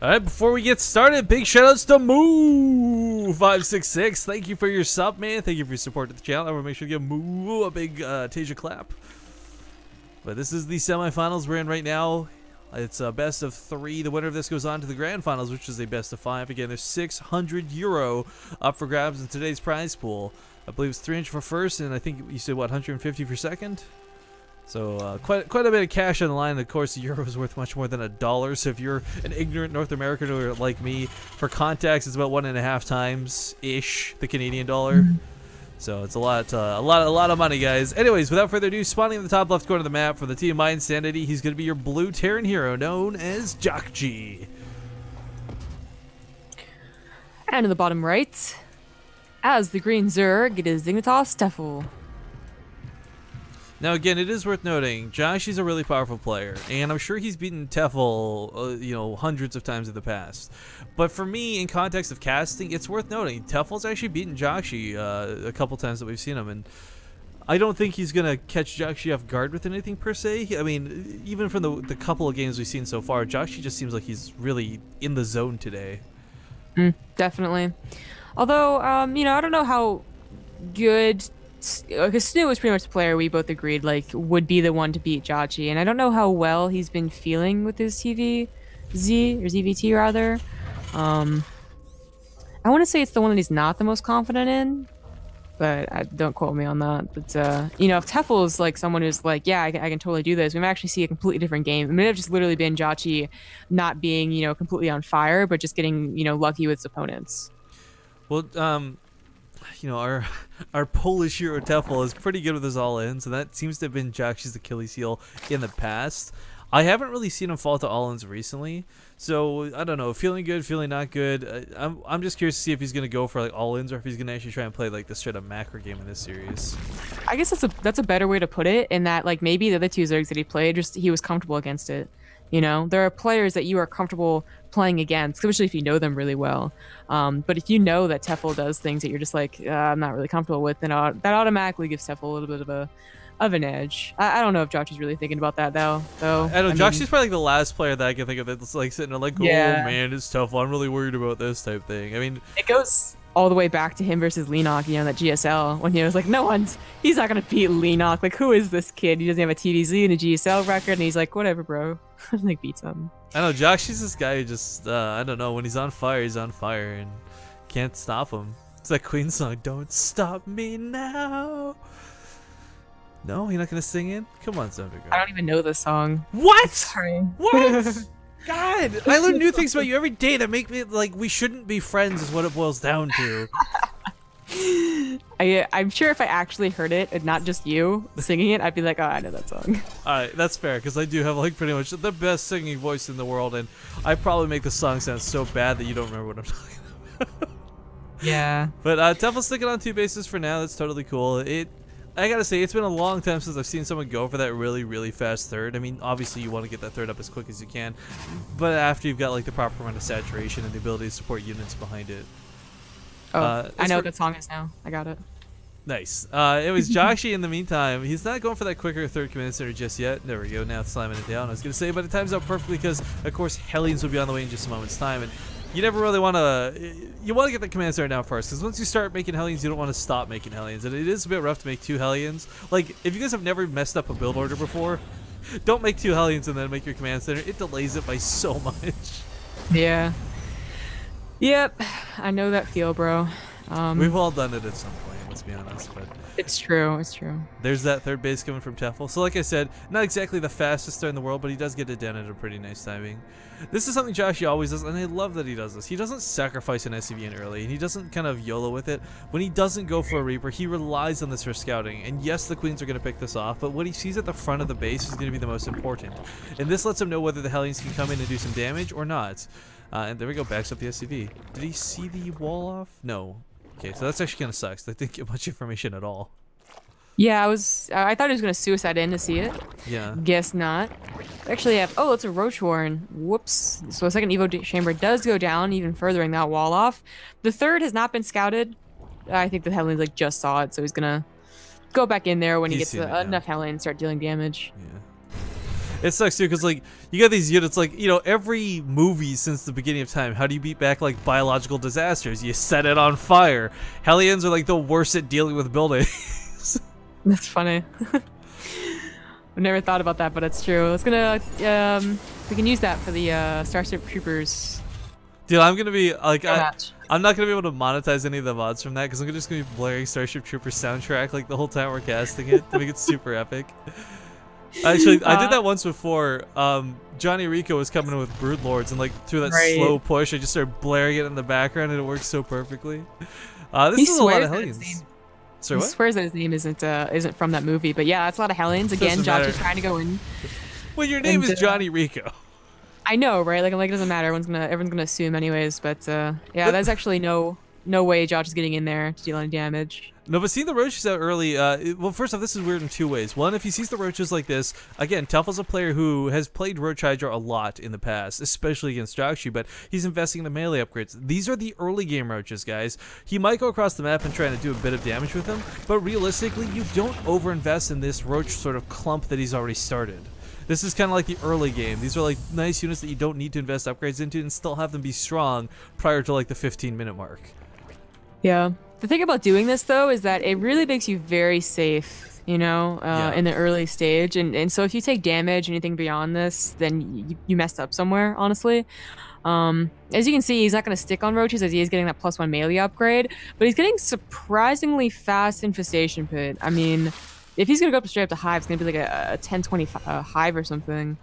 All right, before we get started, big shoutouts to Moo566. Thank you for your sub, man. Thank you for your support to the channel. I want to make sure to give Moo a big Tasia clap. But this is the semifinals we're in right now. It's a best of 3. The winner of this goes on to the grand finals, which is a best of 5. Again, there's €600 up for grabs in today's prize pool. I believe it's 300 for first, and I think you said what, 150 for second. So quite a bit of cash on the line. Of course, the euro is worth much more than $1. So if you're an ignorant North American like me, for context, it's about 1.5 times ish the Canadian dollar. So it's a lot of money, guys. Anyways, without further ado, spawning in the top left corner of the map for the team My Insanity, he's going to be your blue Terran hero known as Jjakji. And in the bottom right, as the green Zerg, it is Dignitas TEFEL. Now again, it is worth noting, Jjakji's a really powerful player, and I'm sure he's beaten TEFEL, you know, hundreds of times in the past. But for me, in context of casting, it's worth noting, TEFEL's actually beaten Jjakji a couple times that we've seen him, and I don't think he's going to catch Jjakji off guard with anything per se. I mean, even from the couple of games we've seen so far, Jjakji just seems like he's really in the zone today. Definitely. Although, you know, I don't know how good... Because Snu was pretty much the player we both agreed like would be the one to beat Jjakji, and I don't know how well he's been feeling with his ZVT rather. I want to say it's the one that he's not the most confident in, but don't quote me on that. But you know, if TEFEL is like someone who's like, yeah, I can totally do this, we might actually see a completely different game. It may have just literally been Jjakji not being, you know, completely on fire, but just getting, you know, lucky with his opponents. Well, you know, our Polish hero TEFEL is pretty good with his all-ins, and that seems to have been Jjakji's Achilles heel in the past. I haven't really seen him fall to all-ins recently, so I don't know, feeling good, feeling not good. I'm just curious to see if he's gonna go for like all-ins or if he's gonna actually try and play like the straight-up macro game in this series. I guess that's a better way to put it, in that like maybe the other two Zergs that he played, just he was comfortable against it. You know, there are players that you are comfortable playing against, especially if you know them really well. But if you know that TEFEL does things that you're just like, I'm not really comfortable with, then that automatically gives TEFEL a little bit of an edge. I don't know if Jjakji's really thinking about that though. I know Jjakji's probably like the last player that I can think of that's like sitting there like, oh man, it's TEFEL. I'm really worried about this type thing. I mean, it goes all the way back to him versus Lenok, you know, that GSL, when he was like, he's not gonna beat Lenok. Like, who is this kid? He doesn't have a TVZ and a GSL record, and he's like, whatever, bro. Like, beats him. I know, Jjakji's this guy who just, I don't know, when he's on fire, and can't stop him. It's that Queen song, don't stop me now. No, you're not gonna sing it? Come on, Zondergaard. I don't even know this song. What? Sorry. What? God, I learn new things about you every day that make me like we shouldn't be friends is what it boils down to. I'm sure if I actually heard it and not just you singing it, I'd be like, oh, I know that song. Alright, that's fair, because I do have like pretty much the best singing voice in the world, and I probably make the song sound so bad that you don't remember what I'm talking about. Yeah. But TEFEL's sticking on 2 bases for now. That's totally cool. I gotta say, it's been a long time since I've seen someone go for that really, really fast third. I mean, obviously you want to get that third up as quick as you can, but after you've got like the proper amount of saturation and the ability to support units behind it. Oh, I know what that song is now. I got it. Nice. It was Jjakji in the meantime. He's not going for that quicker third command center just yet. There we go. Now it's slamming it down. I was going to say, but it times out perfectly because, of course, Hellions will be on the way in just a moment's time. And you never really want to... You want to get the command center down first, because once you start making Hellions, you don't want to stop making Hellions. And it is a bit rough to make 2 Hellions. Like, if you guys have never messed up a build order before, don't make 2 Hellions and then make your command center. It delays it by so much. Yeah. Yep. I know that feel, bro. We've all done it at some point, let's be honest, but it's true, it's true. There's that third base coming from TEFEL. So like I said, not exactly the fastest throw in the world, but he does get it down at a pretty nice timing. This is something Jjakji always does, and I love that he does this. He doesn't sacrifice an SCV in early, and he doesn't kind of YOLO with it. When he doesn't go for a Reaper, he relies on this for scouting, and yes, the Queens are going to pick this off, but what he sees at the front of the base is going to be the most important. And this lets him know whether the Hellions can come in and do some damage or not. And there we go, backs up the SCV. Did he see the wall off? No. Okay, so that's actually kind of sucks. They didn't get much information at all. Yeah, I thought he was going to suicide in to see it. Yeah. Guess not. Actually, oh, it's a Roach Warren. Whoops. So a second Evo chamber does go down, even furthering that wall off. The third has not been scouted. I think the Hellions like just saw it, so he's going to go back in there when he gets enough Hellions and start dealing damage. Yeah. It sucks too, because like you got these units, like, you know, every movie since the beginning of time, how do you beat back like biological disasters? You set it on fire. Hellions are like the worst at dealing with buildings. That's funny. I've never thought about that, but it's true. It's gonna we can use that for the Starship Troopers. Dude, I'm gonna be like, match. I'm not gonna be able to monetize any of the mods from that because I'm just gonna be blaring Starship Troopers soundtrack like the whole time we're casting it to make it super epic. Actually, I did that once before. Johnny Rico was coming in with Broodlords, and like through that slow push, I just started blaring it in the background, and it works so perfectly. This is a lot of Hellions. Sorry, what? He swears that his name isn't from that movie, but yeah, that's a lot of Hellions. Again, Jjakji's trying to go in. Well, your name is Johnny Rico. I know, right? Like, I'm like, it doesn't matter. Everyone's gonna assume anyways. But yeah, there's actually no way Jjakji is getting in there to deal any damage. No, but seeing the roaches out early, well, first off, this is weird in two ways. One, if he sees the roaches like this, again, TEFEL's a player who has played Roach Hydra a lot in the past, especially against Jjakji, but he's investing in the melee upgrades. These are the early game roaches, guys. He might go across the map and try to do a bit of damage with them, but realistically, you don't overinvest in this roach sort of clump that he's already started. This is kind of like the early game. These are like nice units that you don't need to invest upgrades into and still have them be strong prior to like the 15-minute mark. Yeah. The thing about doing this, though, is that it really makes you very safe, you know, in the early stage. And so if you take damage, anything beyond this, then you messed up somewhere, honestly. As you can see, he's not going to stick on roaches as he is getting that +1 melee upgrade, but he's getting surprisingly fast infestation pit. I mean, if he's going to go up straight up to hive, it's going to be like a 10-20 hive or something.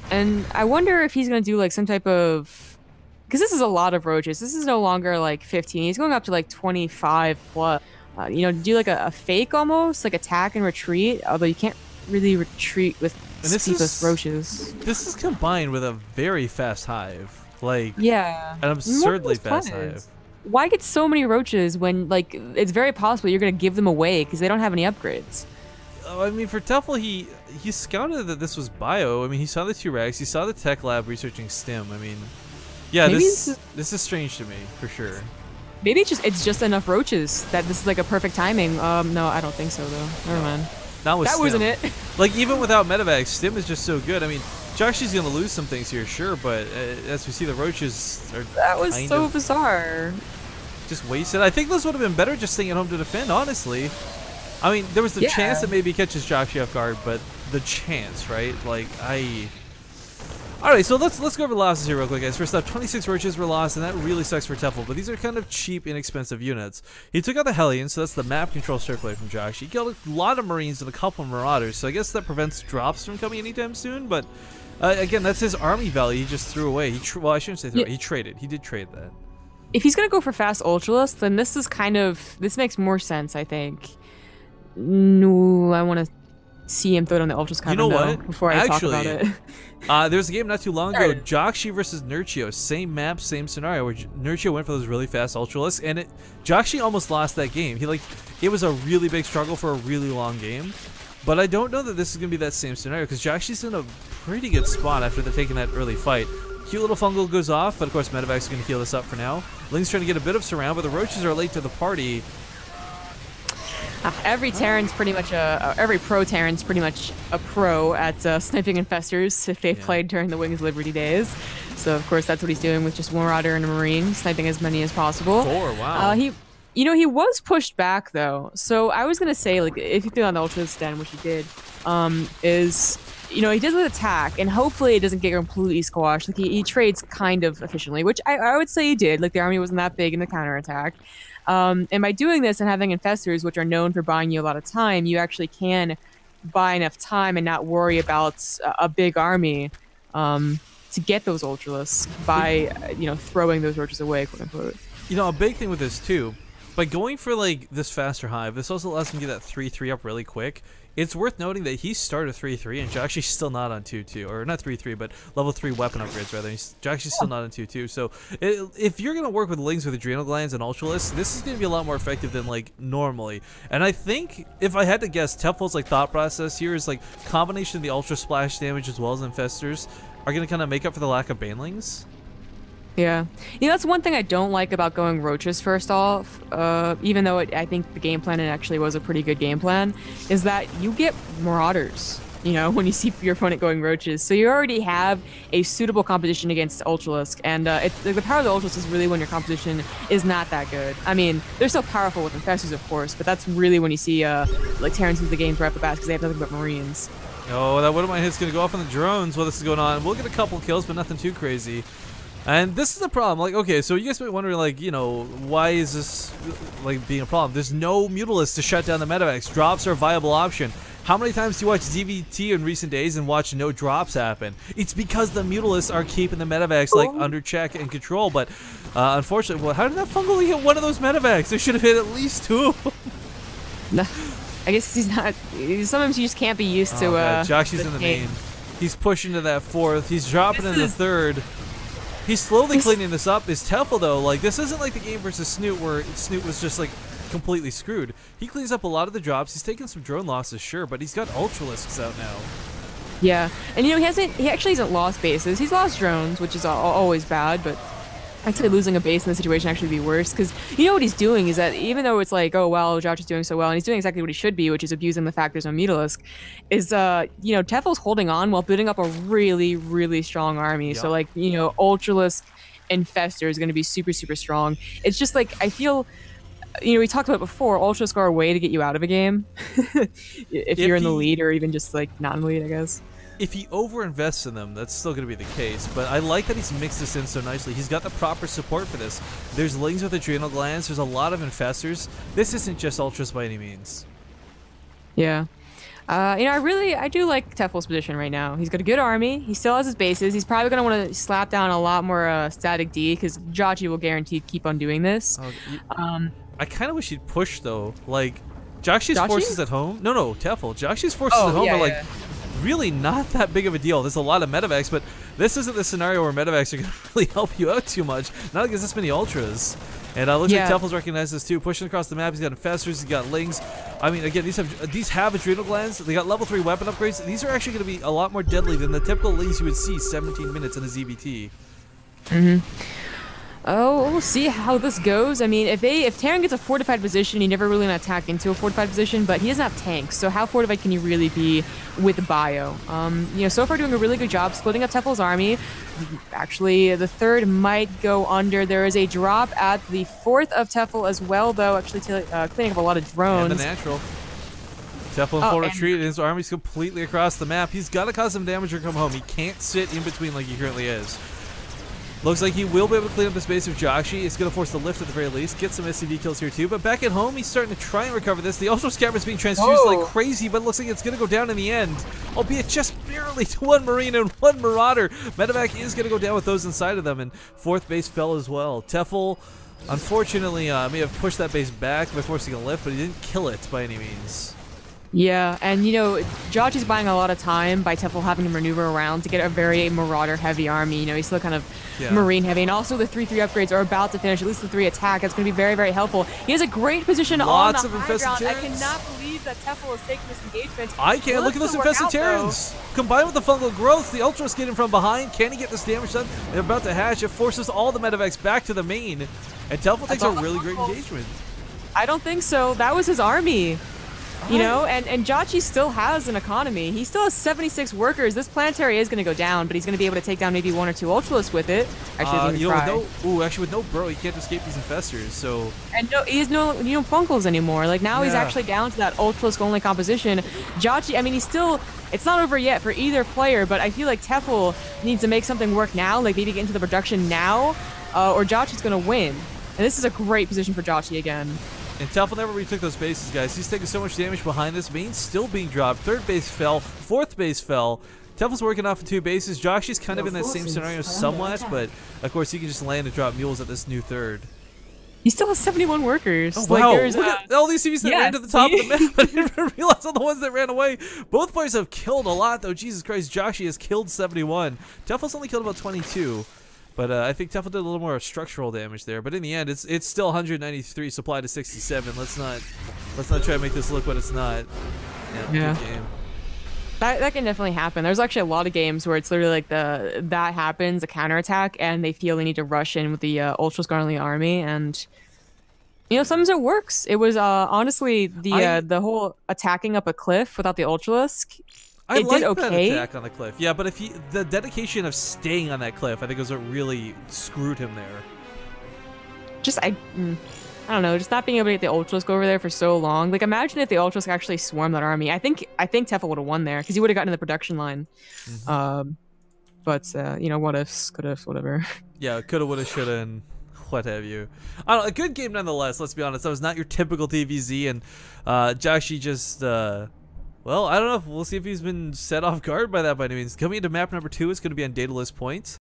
And I wonder if he's going to do like some type of... Because this is a lot of roaches. This is no longer like 15. He's going up to like 25 plus. You know, do like a fake almost, like attack and retreat. Although you can't really retreat with speedless roaches. This is combined with a very fast hive. Like, yeah, an absurdly fast hive. Why get so many roaches when, like, it's very possible you're going to give them away because they don't have any upgrades? I mean, for TEFEL, he scouted that this was bio. I mean, he saw the 2 Rex. He saw the tech lab researching stim. I mean... Yeah, this is strange to me, for sure. Maybe it's just enough roaches that this is like a perfect timing. No, I don't think so, though. Never mind. Not with that stim. Wasn't it. Like, even without medevac, stim is just so good. I mean, Jjakji's going to lose some things here, sure, but as we see, the roaches are That was so bizarre. Just wasted. I think this would have been better just staying at home to defend, honestly. I mean, there was the chance that maybe catches Jjakji off guard, but the chance, right? Like, Alright, so let's go over the losses here real quick, guys. First up, 26 roaches were lost, and that really sucks for TEFEL, but these are kind of cheap, inexpensive units. He took out the Hellions, so that's the map control circulator from Jjakji. He killed a lot of Marines and a couple of Marauders, so I guess that prevents drops from coming anytime soon, but again, that's his army value he just threw away. Well, I shouldn't say threw away. He traded. He did trade that. If he's going to go for fast Ultralisk, then this makes more sense, I think. No, I want to see him throw it on the Ultras You know what? Before I talk about it. There was a game not too long ago, Jjakji versus Nurchio. Same map, same scenario, where Nurchio went for those really fast Ultralisks, and Jjakji almost lost that game. It was a really big struggle for a really long game. But I don't know that this is going to be that same scenario, because Jjakji's in a pretty good spot after taking that early fight. Cute little fungal goes off, but of course Medevac's going to heal this up for now. Ling's trying to get a bit of surround, but the roaches are late to the party. Every Terran's pretty much every pro Terran's pretty much a pro at sniping infestors if they've played during the Wings Liberty days. So of course that's what he's doing with just one Marauder and a Marine, sniping as many as possible. 4, wow. He was pushed back though. So I was gonna say, like, if you threw on the Ultra stand, which he did, he does an attack and hopefully it doesn't get completely squashed. Like he trades kind of efficiently, which I would say he did. Like the army wasn't that big in the counterattack. And by doing this and having infestors, which are known for buying you a lot of time, you actually can buy enough time and not worry about a big army to get those Ultralisks by throwing those roaches away, quote unquote. A big thing with this too, by going for like this faster hive, this also allows him to get that 3-3 up really quick. It's worth noting that he started 3-3 and Jjakji's still not on 2-2, or not 3-3, but level 3 weapon upgrades rather. Jjakji's still not on 2-2. So if you're gonna work with Lings with adrenal glands and Ultralisks, this is gonna be a lot more effective than like normally. And I think if I had to guess, TEFEL's like thought process here is like combination of the Ultra Splash damage as well as infestors are gonna kind of make up for the lack of banelings. Yeah. That's one thing I don't like about going roaches first off, even though I think the game plan actually was a pretty good game plan, is that you get Marauders. you know, when you see your opponent going roaches. So you already have a suitable composition against Ultralisk, and the power of the Ultralisk is really when your composition is not that good. I mean, they're still powerful with Infestors, of course, but that's really when you see like Terrans lose the games right off the bat because they have nothing but Marines. Oh, that one of my hits going to go off on the drones while this is going on. We'll get a couple kills, but nothing too crazy. And this is the problem. Like, okay, so you guys might be wondering, like, you know, why is this, like, being a problem? There's no Mutalisk to shut down the medevacs. Drops are a viable option. How many times do you watch ZVT in recent days and watch no drops happen? It's because the Mutalisks are keeping the medevacs, like, under check and control. But, unfortunately, well, how did that Fungal hit one of those medevacs? They should have hit at least 2 of them. No, I guess he's not. Sometimes you just can't be used to. Jjakji's in the main. He's pushing to that 4th. He's dropping in the 3rd. He's slowly cleaning this up. His TEFEL, though, like, this isn't like the game versus Snoot where Snoot was just, like, completely screwed. He cleans up a lot of the drops. He's taken some drone losses, sure, but he's got Ultralisks out now. Yeah, and you know, he actually hasn't lost bases. He's lost drones, which is always bad, but I'd say losing a base in this situation actually would be worse, because you know what he's doing is that even though it's like, oh well, Jjakji's doing so well, and he's doing exactly what he should be, which is abusing the fact there's no Mutalisk, is you know, TEFEL's holding on while building up a really, really strong army. Yeah. So like, you know, Ultralisk Infestor is going to be super, super strong. It's just like, I feel, you know, we talked about it before, Ultralisk are a way to get you out of a game if you're in the lead, or even just like not in the lead, I guess. If he over-invests in them, that's still going to be the case. But I like that he's mixed this in so nicely. He's got the proper support for this. There's Lings with adrenal glands. There's a lot of Infestors. This isn't just Ultras by any means. Yeah. You know, I do like TEFEL's position right now. He's got a good army. He still has his bases. He's probably going to want to slap down a lot more static D, because Jjakji will guarantee keep on doing this. I kind of wish he'd push, though. Like, Jjakji's forces at home. No, TEFEL. Jjakji's forces at home are like... really not that big of a deal. There's a lot of medevacs, but this isn't the scenario where medevacs are going to really help you out too much. Not against this many Ultras. And looks like TEFEL's recognized this too. Pushing across the map, he's got Infestors, he's got Lings. I mean, again, these have adrenal glands. They got level 3 weapon upgrades. These are actually going to be a lot more deadly than the typical Lings you would see 17 minutes in a ZVT. Oh, we'll see how this goes. I mean, if Terran gets a fortified position, he never really gonna attack into a fortified position, but he doesn't have tanks, so how fortified can he really be with bio? You know, so far doing a really good job splitting up TEFEL's army. Actually, the 3rd might go under. There is a drop at the 4th of TEFEL as well, though, actually cleaning up a lot of drones. And the natural. TEFEL in full retreat, and his army's completely across the map. He's got to cause some damage or come home. He can't sit in between like he currently is. Looks like he will be able to clean up the space of Jjakji. It's going to force the lift at the very least. Get some SCV kills here too. But back at home, he's starting to try and recover this. The Ultra Scabber is being transfused like crazy, but it looks like it's going to go down in the end. Albeit just barely to 1 Marine and 1 Marauder. Medevac is going to go down with those inside of them. And 4th base fell as well. TEFEL, unfortunately, may have pushed that base back by forcing a lift, but he didn't kill it by any means. Yeah, and you know, Jjakji's buying a lot of time by TEFEL having to maneuver around to get a very Marauder-heavy army. You know, he's still kind of Marine-heavy, and also the 3-3 upgrades are about to finish, at least the 3 attack. That's going to be very, very helpful. He has a great position on the high ground. I cannot believe that TEFEL is taking this engagement. I can't. Look at those infested Terrans. Combined with the fungal growth, the Ultras get in from behind. Can he get this damage done? They're about to hatch. It forces all the medevacs back to the main, and TEFEL takes a really great engagement. I don't think so. That was his army. You know, and Jjakji still has an economy. He still has 76 workers. This planetary is going to go down, but he's going to be able to take down maybe 1 or 2 Ultralisks with it. Actually, with no burrow, he can't escape these Infestors. So and he has no Funkles anymore. Like now, he's actually down to that Ultralisk only composition. Jjakji, I mean, it's not over yet for either player, but I feel like TEFEL needs to make something work now, like maybe get into the production now, or Jjakji's going to win. And this is a great position for Jjakji again. And TEFEL never retook those bases, guys. He's taking so much damage behind this. Main's still being dropped. 3rd base fell. 4th base fell. TEFEL's working off of 2 bases. Jjakji's kind of in that same scenario somewhat, but of course he can just land and drop mules at this new 3rd. He still has 71 workers. Oh, wow. Look at all these CVs that ran to the top of the map. I didn't even realize all the ones that ran away. Both players have killed a lot, though. Jesus Christ, Jjakji has killed 71. TEFEL's only killed about 22. But I think TEFEL did a little more structural damage there. But in the end, it's still 193 supply to 67. Let's not try to make this look what it's not. Yeah. Good game. That can definitely happen. There's actually a lot of games where it's literally like that happens, a counterattack, and they feel they need to rush in with the Ultra Scarlet army, and you know, sometimes it works. It was honestly the whole attacking up a cliff without the Ultralisk. I it like did that okay. attack on the cliff. Yeah, but the dedication of staying on that cliff, I think, was what really screwed him there. Just I don't know, just not being able to get the Ultras go over there for so long. Like, imagine if the Ultras actually swarmed that army. I think TEFEL would have won there because he would have gotten to the production line. But you know, what ifs, could have, whatever. Yeah, coulda, woulda, shoulda, and what have you. I don't know, a good game nonetheless. Let's be honest. That was not your typical TVZ, and Jjakji just well, I don't know. We'll see if he's been set off guard by that by any means. Coming into map number 2, it's going to be on Daedalus Point.